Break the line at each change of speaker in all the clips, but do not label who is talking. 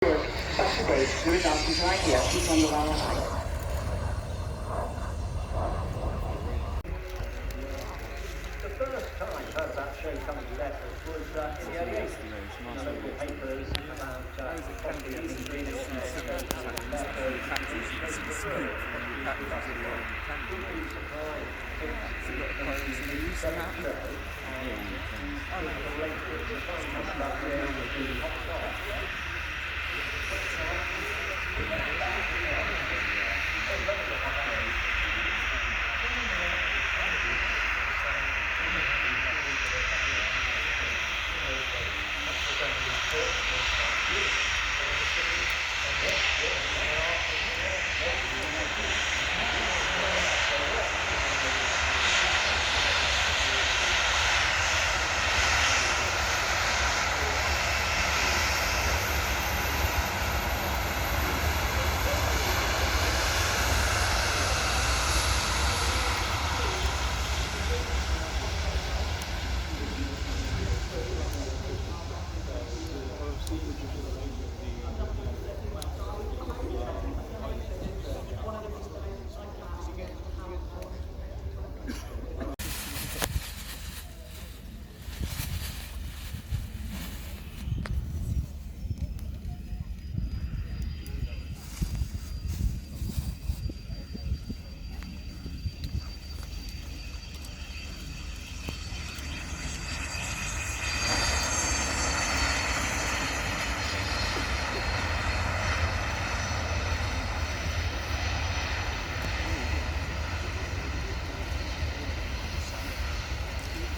Such a result is RIAT is on the lower height.
The first time I heard that show coming to letters was in the early 80s. In the local papers about the industry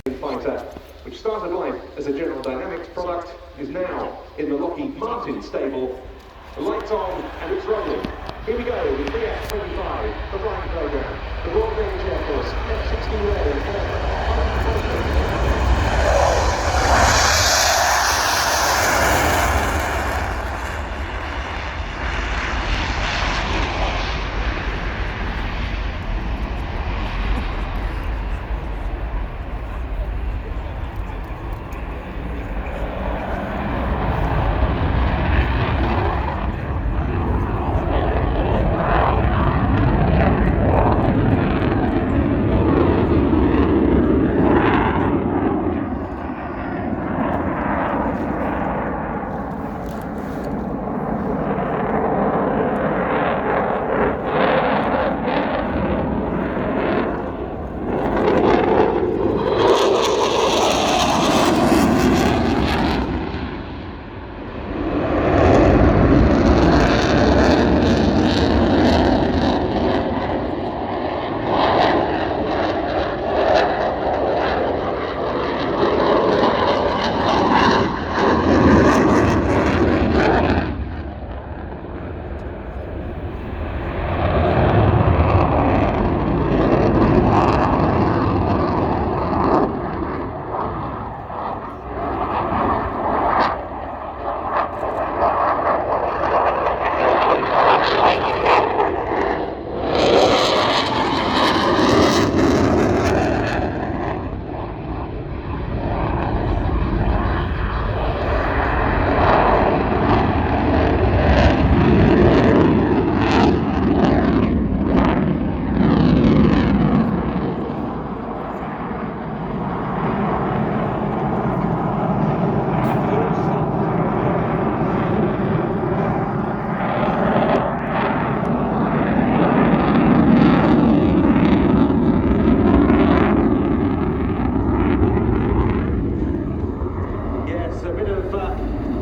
and
fighter, which started life as a General Dynamics product, is now in the Lockheed Martin stable. The lights on and it's rolling. Here we go with pt1, the flying program, the Royal Danish Air Force F-16 Air.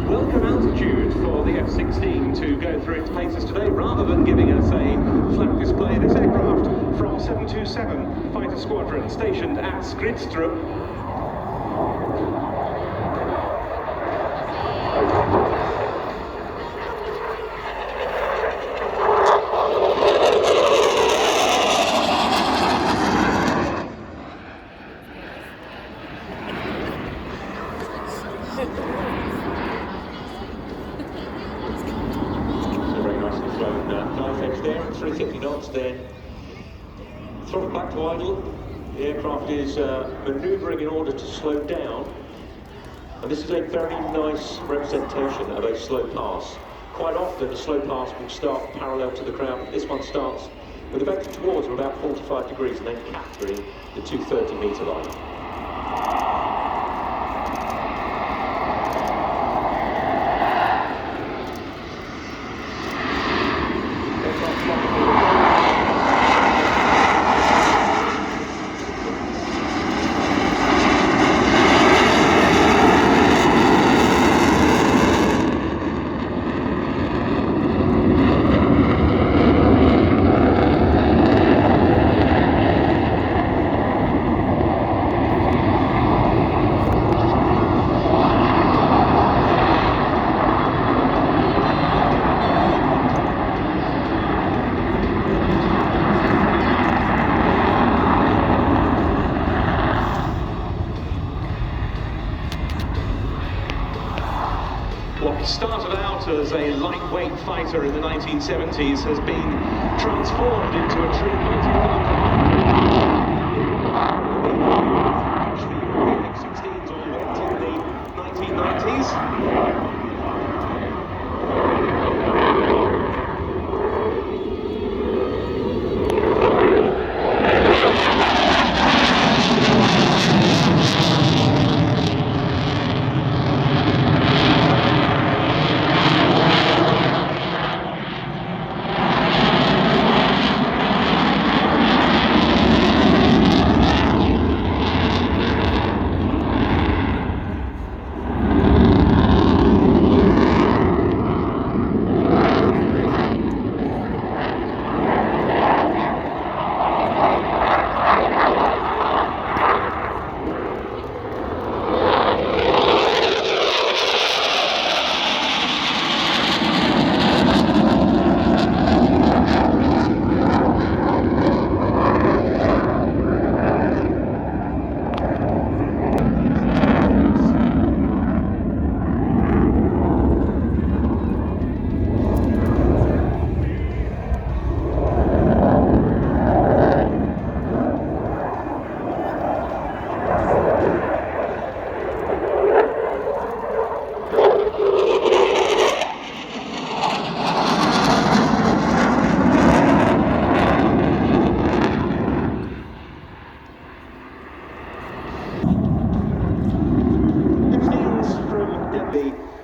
Welcome altitude for the F-16 to go through its paces today, rather than giving us a flat display. This aircraft from 727 Fighter Squadron stationed at Skridstrup. Nice edge there at 350 knots then. Throttle back to idle. The aircraft is manoeuvring in order to slow down. And this is a very nice representation of a slow pass. Quite often, a slow pass will start parallel to the ground. This one starts with a vector towards of about 45 degrees and then capturing the 230-metre line. What started out as a lightweight fighter in the 1970s has been transformed into a true F-16s all went in the 1990s.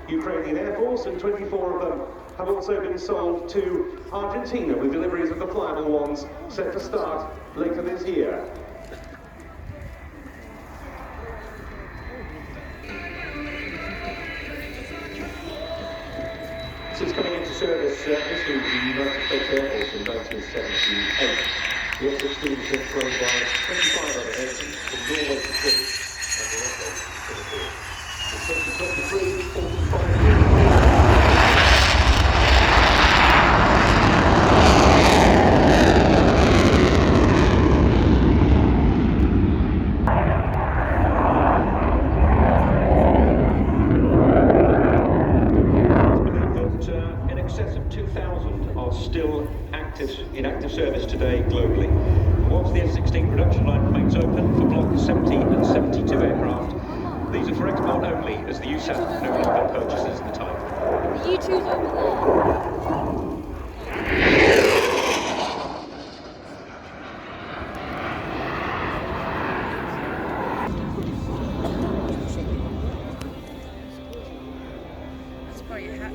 Ukrainian Air Force, and 24 of them have also been sold to Argentina, with deliveries of the flyable ones set to start later this year. Since coming into service initially with the United States Air Force in 1978, the F-16 has been flown by 25 other nations, from Norway to Greece and Morocco to the North. In 2023, 45 years. In excess of 2,000 are still in active service today globally. Whilst the F-16 production line remains open for Block 70 and 72 aircraft, these are for export only, as the USAF no longer purchases the type.
You choose over there. That's probably your hat.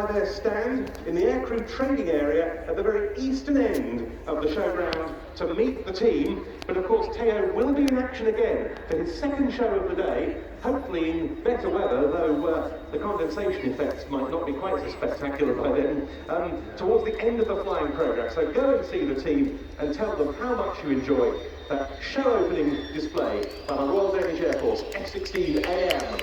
by their stand in the aircrew training area at the very eastern end of the showground to meet the team. But of course, Teo will be in action again for his second show of the day, hopefully in better weather, though the condensation effects might not be quite so spectacular by then, towards the end of the flying programme. So go and see the team and tell them how much you enjoy that show opening display by the Royal Danish Air Force F-16 AM.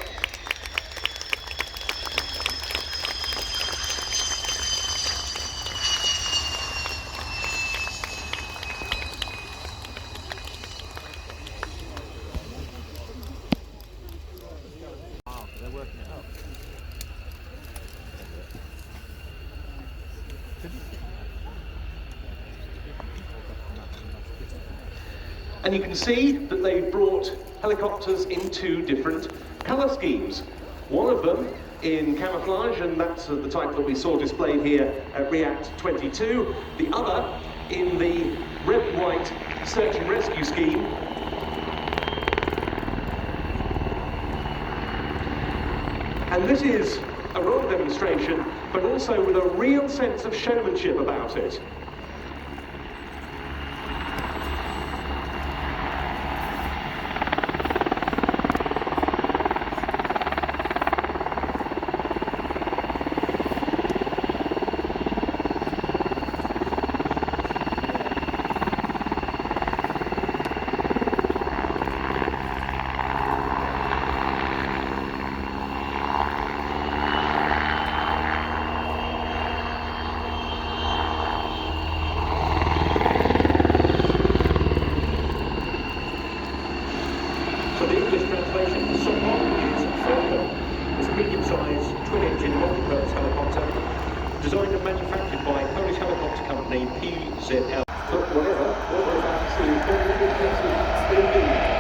And you can see that they've brought helicopters in two different colour schemes. One of them in camouflage, and that's the type that we saw displayed here at RIAT 22. The other in the red and white search and rescue scheme. And this is a royal demonstration, but also with a real sense of showmanship about it. Medium-sized, twin-engine, multi-purpose helicopter, designed and manufactured by Polish helicopter company pt1. But whatever, what we're about to see is very impressive indeed.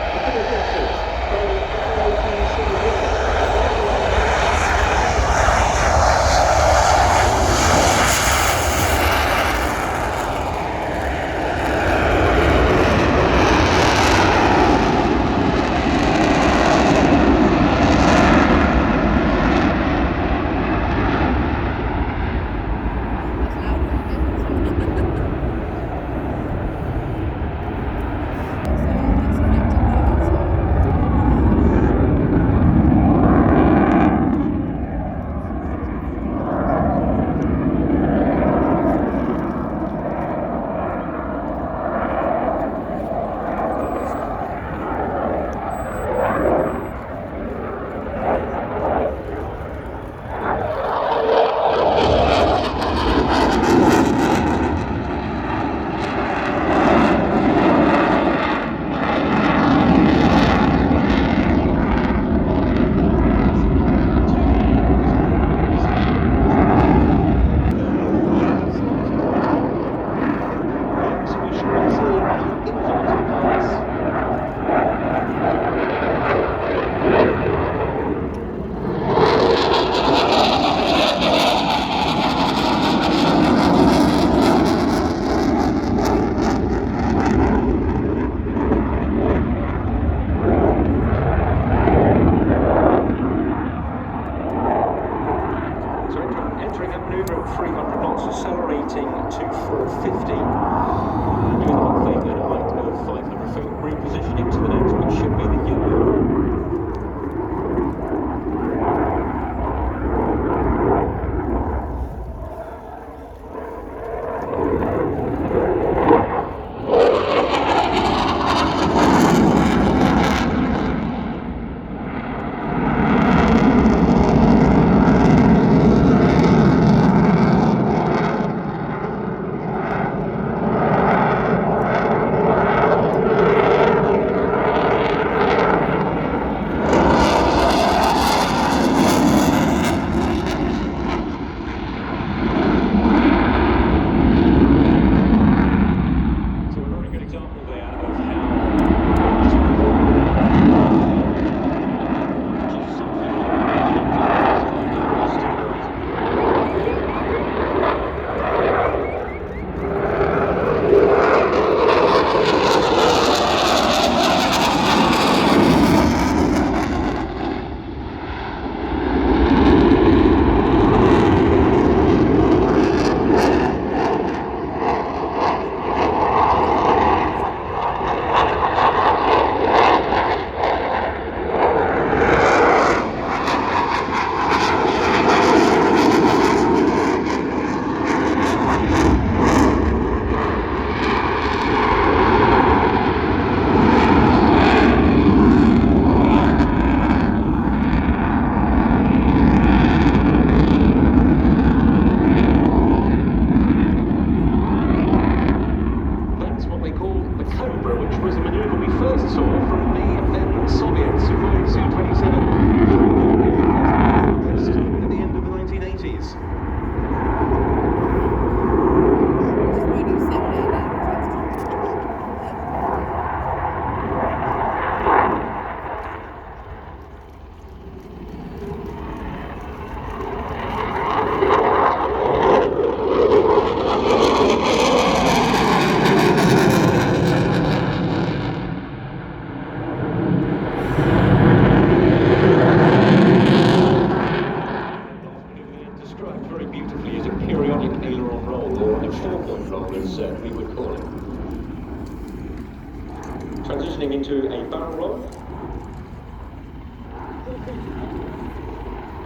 Transitioning into a barrel roll.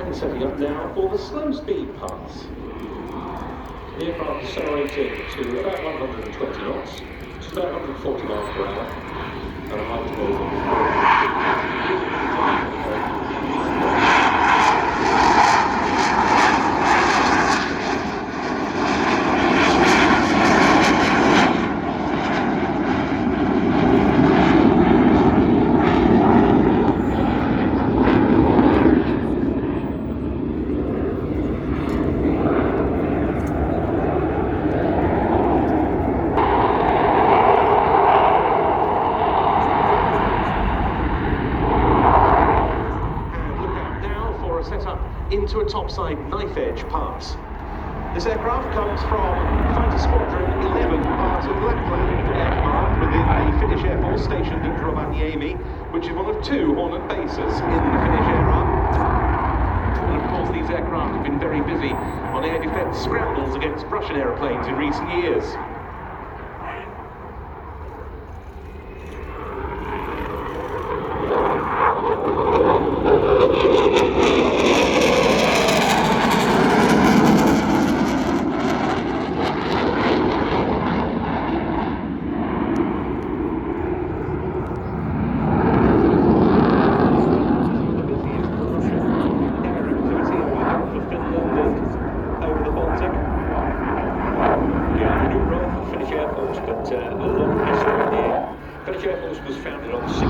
And setting up now for the slow speed pass. The aircraft accelerating to about 120 knots, which is about 140 miles per hour, at a height into a topside knife edge pass. This aircraft comes from Fighter Squadron 11, part of Lapland Air Command within the Finnish Air Force stationed at Rovaniemi, which is one of 2 Hornet bases in the Finnish Air Arm. And of course these aircraft have been very busy on air defence scrambles against Russian aeroplanes in recent years. Was founded on 6.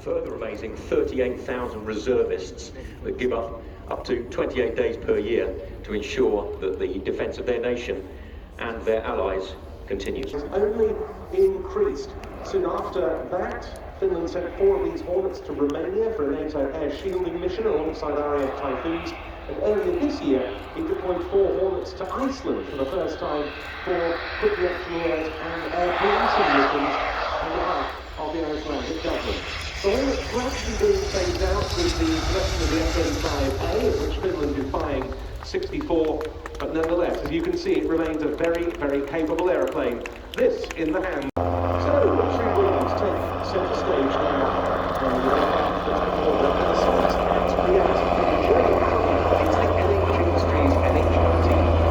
Further amazing 38,000 reservists that give up to 28 days per year to ensure that the defence of their nation and their allies continues. Only increased. Soon after that, Finland sent 4 of these Hornets to Romania for a NATO air shielding mission alongside RIAT Typhoons. And earlier this year, it deployed 4 Hornets to Iceland for the first time for quick reaction alert and air policing missions on behalf of the Icelandic government. So when it's gradually being phased out with the production of the F-35A, of which Finland is buying 64, but nonetheless, as you can see, it remains a very, very capable aeroplane. This in the hand. So, luxury wings take centre stage now. For the Renaissance at RIAT in Germany. It's the LH Industries NH90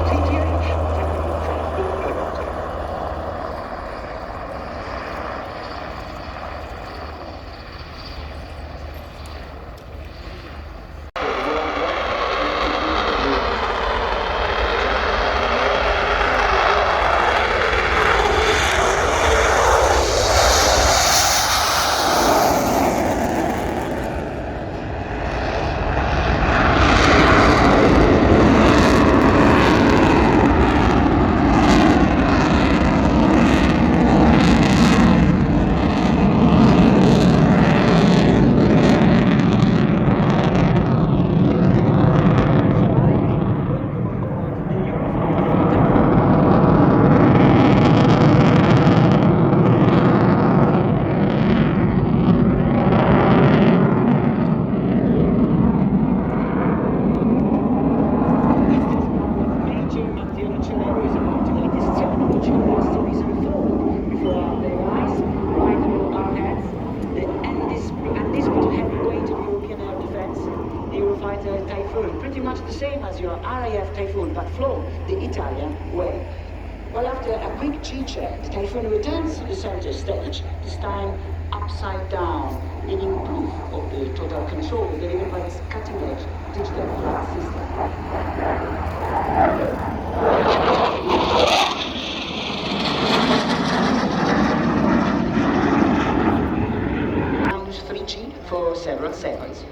TTH technical helicopter. Typhoon, pretty much the same as your RAF Typhoon, but flown the Italian way. Well, after a quick G-check, the Typhoon returns to the center stage, this time upside down, giving proof of the total control delivered by this cutting-edge digital flight system. -3G for several seconds.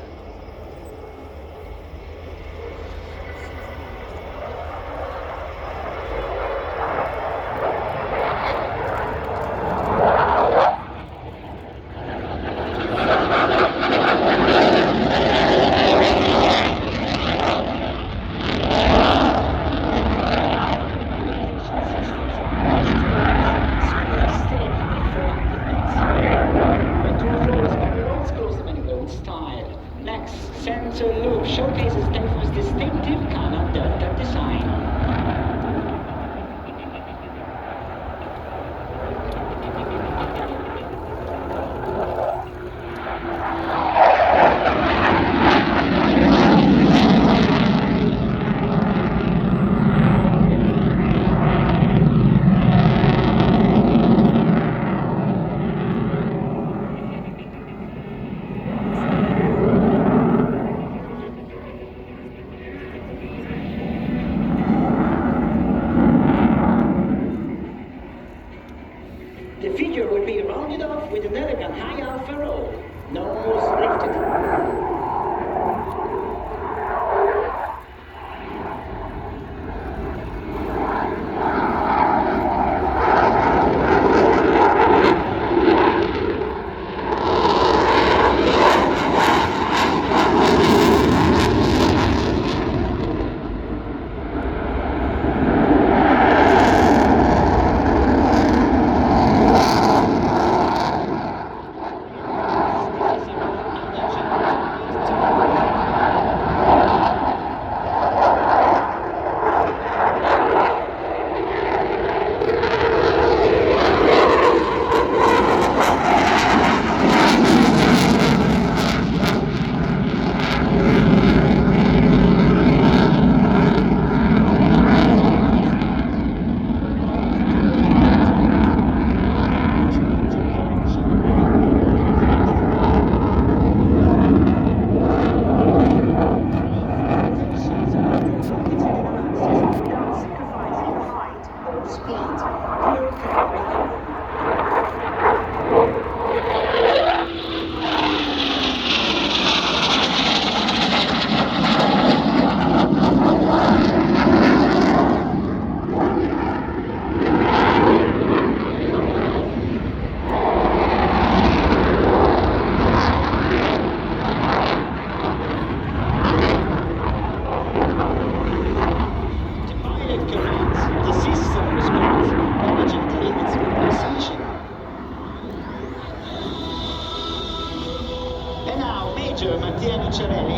showcases Tefu's distinctive color delta design. The figure will be rounded off with an elegant high alpha roll, no more splitted.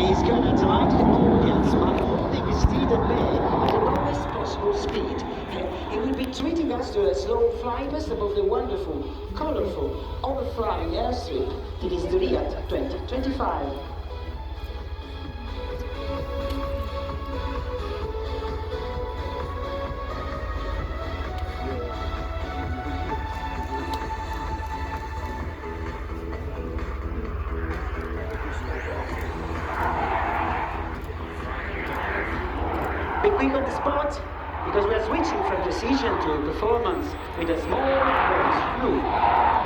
Is going to delight the audience by holding his steed at bay at the lowest possible speed. He will be treating us to a slow flypast above the wonderful, colorful, overflying airstrip that is the RIAT 2025. Be quick on the spot, because we are switching from precision to performance with a small race fluid.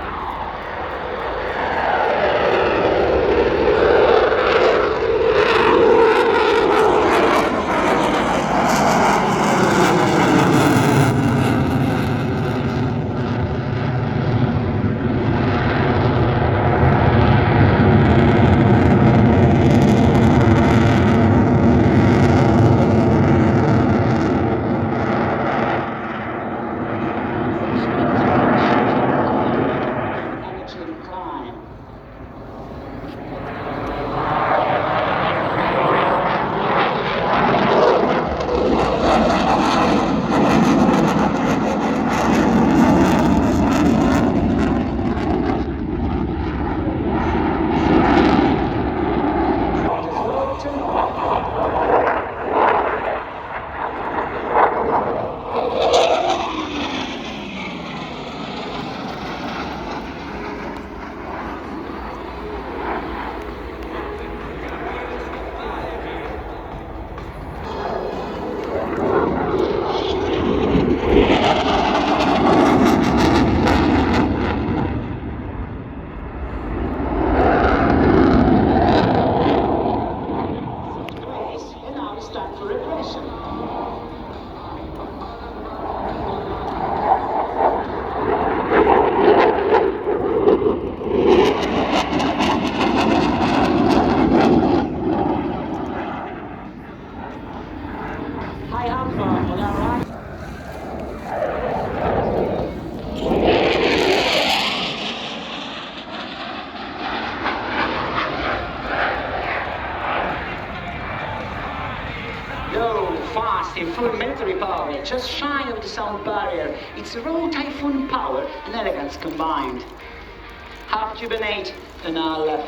in full military power, just shy of the sound barrier. It's raw typhoon power and elegance combined. Half turbinate and all.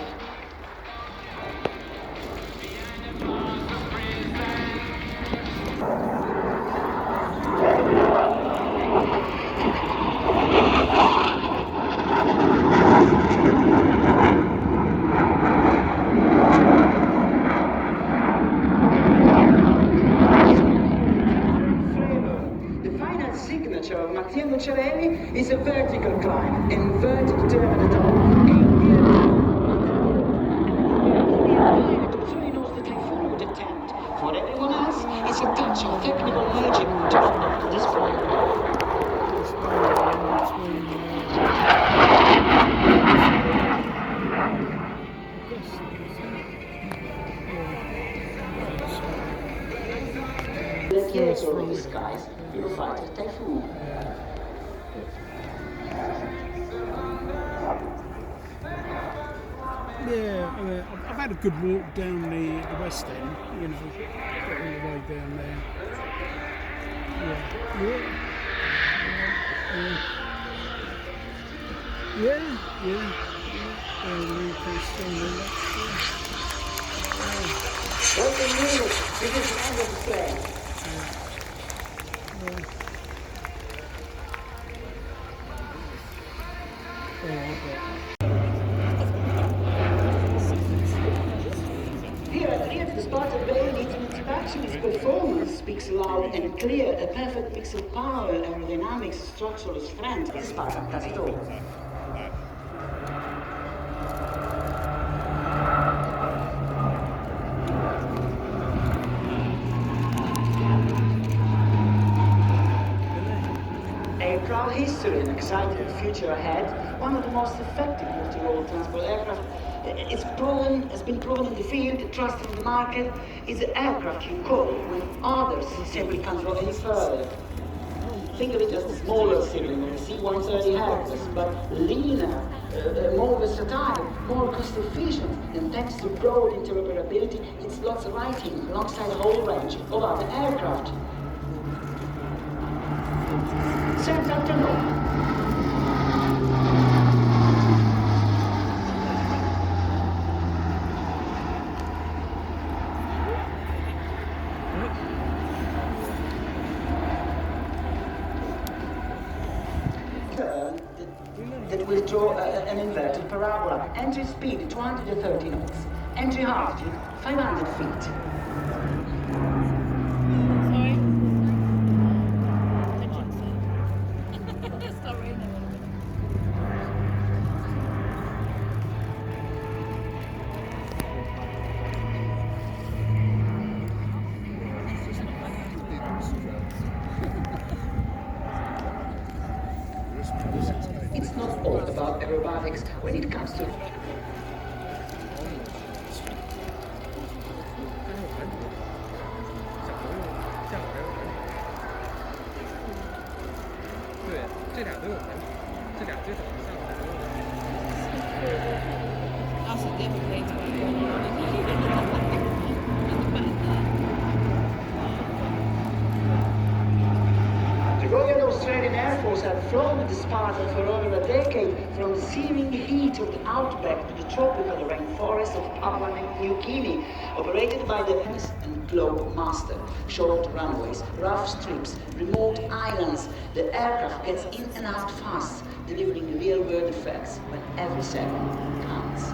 Is a vertical climb, inverted turn at all. Truly knows the typhoon would attempt. For everyone else, it's a touch of technical magic to unlock the display. The theater of the skies, Eurofighter Typhoon.
Yeah, I've had a good walk down the West End, you know, got all the way down there.
What's the music? This is the end of the play. Here at RIAT, the Spartan Bay needs an inspection. Its performance speaks loud and clear. A perfect mix of power, aerodynamics, structural strength. The Spartan does it all. A proud history and exciting future ahead. One of the most effective multi-role transport aircraft. Has been proven in the field, trusted in the market. Is the aircraft you call when others simply can't go any further. Think of it as the smaller sibling of the C-130 Hercules, but leaner, more versatile, more cost efficient, and thanks to broad interoperability, it slots right in alongside the whole range of other aircraft. Same afternoon. That will draw an inverted parabola. Entry speed 230 knots. Entry altitude 500 feet. It's not all about aerobatics when it comes to The Royal Australian Air Force had flown with the Spartan for over a decade, from the searing heat of the outback to the tropical rainforest of Papua New Guinea, operated by the Venice and Globe Master. Short runways, rough strips, remote islands, the aircraft gets in and out fast, delivering real-world effects when every second counts.